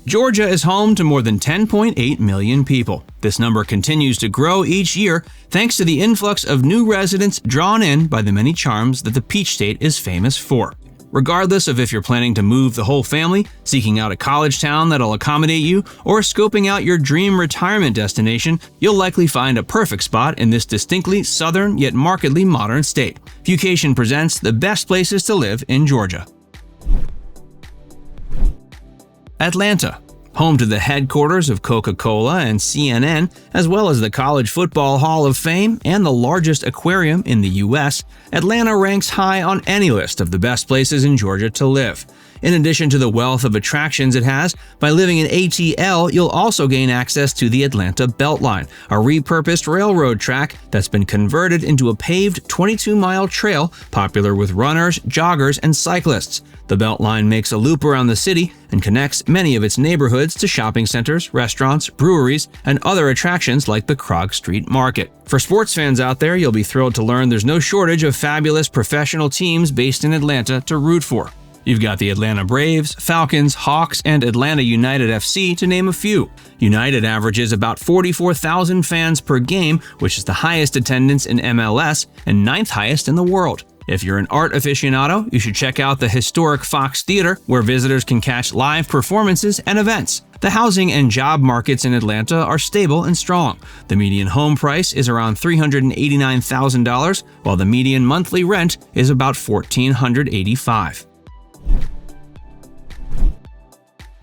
Georgia is home to more than 10.8 million people. This number continues to grow each year thanks to the influx of new residents drawn in by the many charms that the Peach State is famous for. Regardless of if you're planning to move the whole family, seeking out a college town that'll accommodate you, or scoping out your dream retirement destination, you'll likely find a perfect spot in this distinctly southern yet markedly modern state. Viewcation presents the best places to live in Georgia. Atlanta. Home to the headquarters of Coca-Cola and CNN, as well as the College Football Hall of Fame and the largest aquarium in the U.S., Atlanta ranks high on any list of the best places in Georgia to live. In addition to the wealth of attractions it has, by living in ATL, you'll also gain access to the Atlanta Beltline, a repurposed railroad track that's been converted into a paved 22-mile trail popular with runners, joggers, and cyclists. The Beltline makes a loop around the city and connects many of its neighborhoods to shopping centers, restaurants, breweries, and other attractions like the Krog Street Market. For sports fans out there, you'll be thrilled to learn there's no shortage of fabulous professional teams based in Atlanta to root for. You've got the Atlanta Braves, Falcons, Hawks, and Atlanta United FC to name a few. United averages about 44,000 fans per game, which is the highest attendance in MLS and 9th highest in the world. If you're an art aficionado, you should check out the historic Fox Theater, where visitors can catch live performances and events. The housing and job markets in Atlanta are stable and strong. The median home price is around $389,000, while the median monthly rent is about $1,485.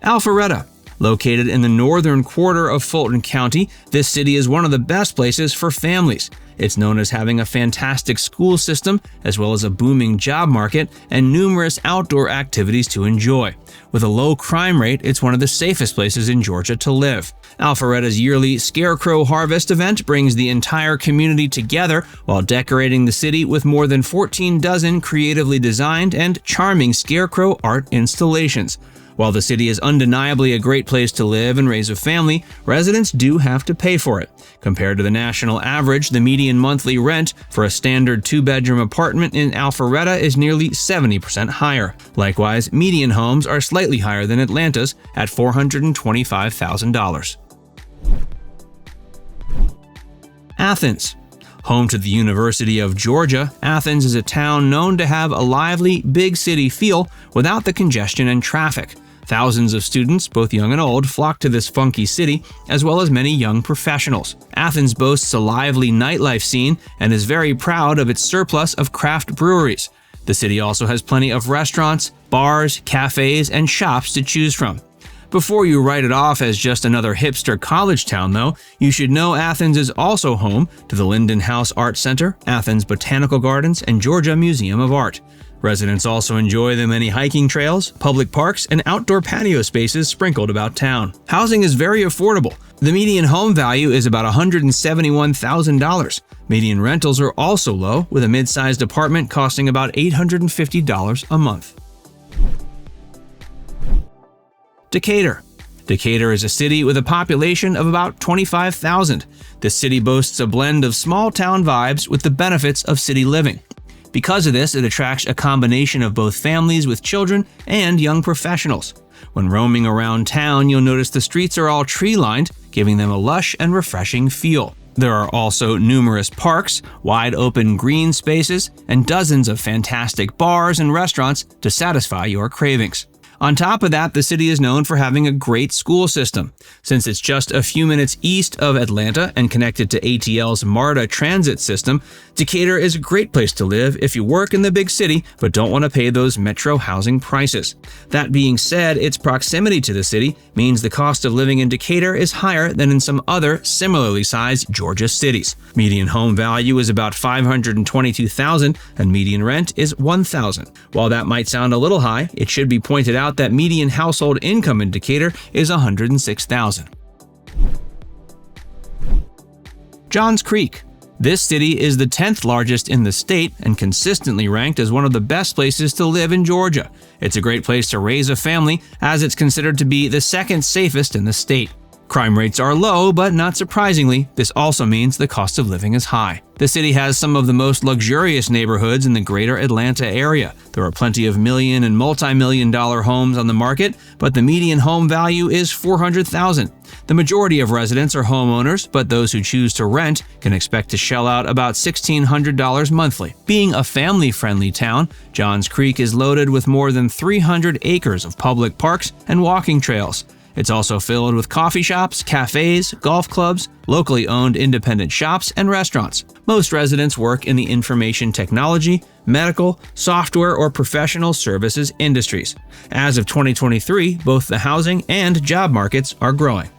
Alpharetta. Located in the northern quarter of Fulton County, this city is one of the best places for families. It's known as having a fantastic school system, as well as a booming job market and numerous outdoor activities to enjoy. With a low crime rate, it's one of the safest places in Georgia to live. Alpharetta's yearly Scarecrow Harvest event brings the entire community together while decorating the city with more than 14 dozen creatively designed and charming scarecrow art installations. While the city is undeniably a great place to live and raise a family, residents do have to pay for it. Compared to the national average, the median monthly rent for a standard 2-bedroom apartment in Alpharetta is nearly 70% higher. Likewise, median homes are slightly higher than Atlanta's at $425,000. Athens. Home to the University of Georgia, Athens is a town known to have a lively, big city feel without the congestion and traffic. Thousands of students, both young and old, flock to this funky city, as well as many young professionals. Athens boasts a lively nightlife scene and is very proud of its surplus of craft breweries. The city also has plenty of restaurants, bars, cafes, and shops to choose from. Before you write it off as just another hipster college town, though, you should know Athens is also home to the Linden House Art Center, Athens Botanical Gardens, and Georgia Museum of Art. Residents also enjoy the many hiking trails, public parks, and outdoor patio spaces sprinkled about town. Housing is very affordable. The median home value is about $171,000. Median rentals are also low, with a mid-sized apartment costing about $850 a month. Decatur. Decatur is a city with a population of about 25,000. This city boasts a blend of small-town vibes with the benefits of city living. Because of this, it attracts a combination of both families with children and young professionals. When roaming around town, you'll notice the streets are all tree-lined, giving them a lush and refreshing feel. There are also numerous parks, wide-open green spaces, and dozens of fantastic bars and restaurants to satisfy your cravings. On top of that, the city is known for having a great school system. Since it's just a few minutes east of Atlanta and connected to ATL's MARTA transit system, Decatur is a great place to live if you work in the big city but don't want to pay those metro housing prices. That being said, its proximity to the city means the cost of living in Decatur is higher than in some other similarly sized Georgia cities. Median home value is about $522,000 and median rent is $1,000. While that might sound a little high, it should be pointed out that median household income in Decatur is $106,000. Johns Creek. This city is the 10th largest in the state and consistently ranked as one of the best places to live in Georgia. It's a great place to raise a family, as it's considered to be the second safest in the state. Crime rates are low, but not surprisingly, this also means the cost of living is high. The city has some of the most luxurious neighborhoods in the greater Atlanta area. There are plenty of million and multi-million-dollar homes on the market, but the median home value is $400,000. The majority of residents are homeowners, but those who choose to rent can expect to shell out about $1,600 monthly. Being a family-friendly town, Johns Creek is loaded with more than 300 acres of public parks and walking trails. It's also filled with coffee shops, cafes, golf clubs, locally owned independent shops, and restaurants. Most residents work in the information technology, medical, software, or professional services industries. As of 2023, both the housing and job markets are growing.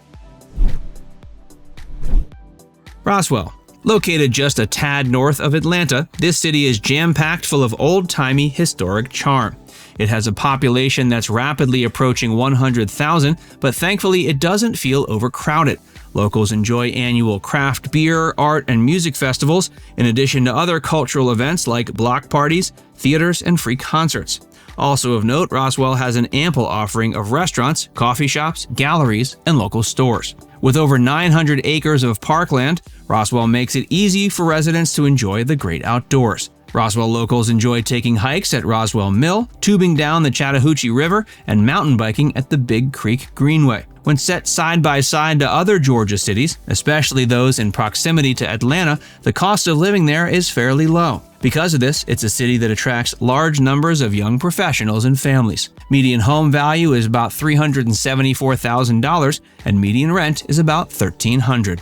Roswell. Located just a tad north of Atlanta, this city is jam-packed full of old-timey historic charm. It has a population that's rapidly approaching 100,000, but thankfully it doesn't feel overcrowded. Locals enjoy annual craft beer, art, and music festivals, in addition to other cultural events like block parties, theaters, and free concerts. Also of note, Roswell has an ample offering of restaurants, coffee shops, galleries, and local stores. With over 900 acres of parkland, Roswell makes it easy for residents to enjoy the great outdoors. Roswell locals enjoy taking hikes at Roswell Mill, tubing down the Chattahoochee River, and mountain biking at the Big Creek Greenway. When set side by side to other Georgia cities, especially those in proximity to Atlanta, the cost of living there is fairly low. Because of this, it's a city that attracts large numbers of young professionals and families. Median home value is about $374,000, and median rent is about $1,300.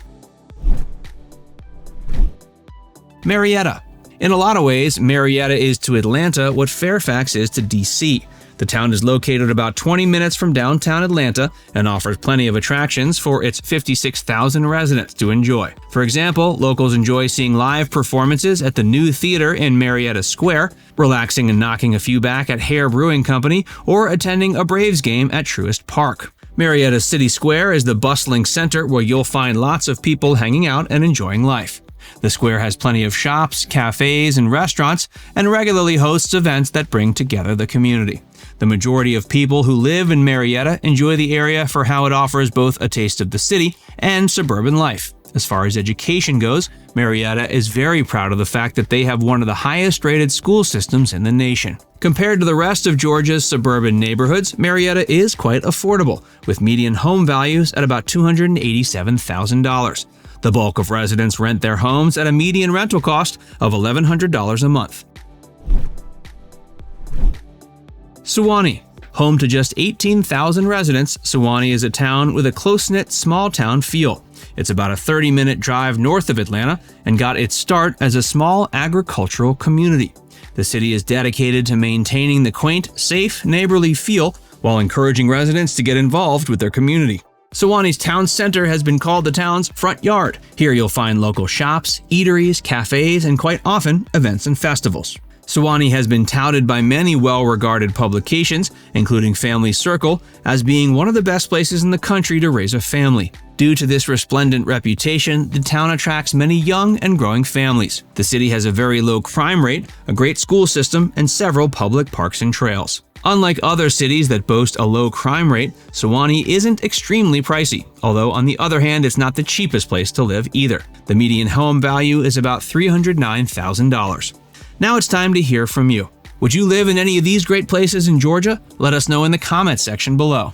Marietta. In a lot of ways, Marietta is to Atlanta what Fairfax is to DC. The town is located about 20 minutes from downtown Atlanta and offers plenty of attractions for its 56,000 residents to enjoy. For example, locals enjoy seeing live performances at the new theater in Marietta Square, relaxing and knocking a few back at Hare Brewing Company, or attending a Braves game at Truist Park. Marietta City Square is the bustling center where you'll find lots of people hanging out and enjoying life. The square has plenty of shops, cafes, and restaurants, and regularly hosts events that bring together the community. The majority of people who live in Marietta enjoy the area for how it offers both a taste of the city and suburban life. As far as education goes, Marietta is very proud of the fact that they have one of the highest-rated school systems in the nation. Compared to the rest of Georgia's suburban neighborhoods, Marietta is quite affordable, with median home values at about $287,000. The bulk of residents rent their homes at a median rental cost of $1,100 a month. Suwanee. Home to just 18,000 residents, Suwanee is a town with a close-knit small-town feel. It's about a 30-minute drive north of Atlanta and got its start as a small agricultural community. The city is dedicated to maintaining the quaint, safe, neighborly feel while encouraging residents to get involved with their community. Suwanee's town center has been called the town's front yard. Here you'll find local shops, eateries, cafes, and quite often, events and festivals. Suwanee has been touted by many well-regarded publications, including Family Circle, as being one of the best places in the country to raise a family. Due to this resplendent reputation, the town attracts many young and growing families. The city has a very low crime rate, a great school system, and several public parks and trails. Unlike other cities that boast a low crime rate, Suwanee isn't extremely pricey, although on the other hand, it's not the cheapest place to live either. The median home value is about $309,000. Now it's time to hear from you. Would you live in any of these great places in Georgia? Let us know in the comments section below.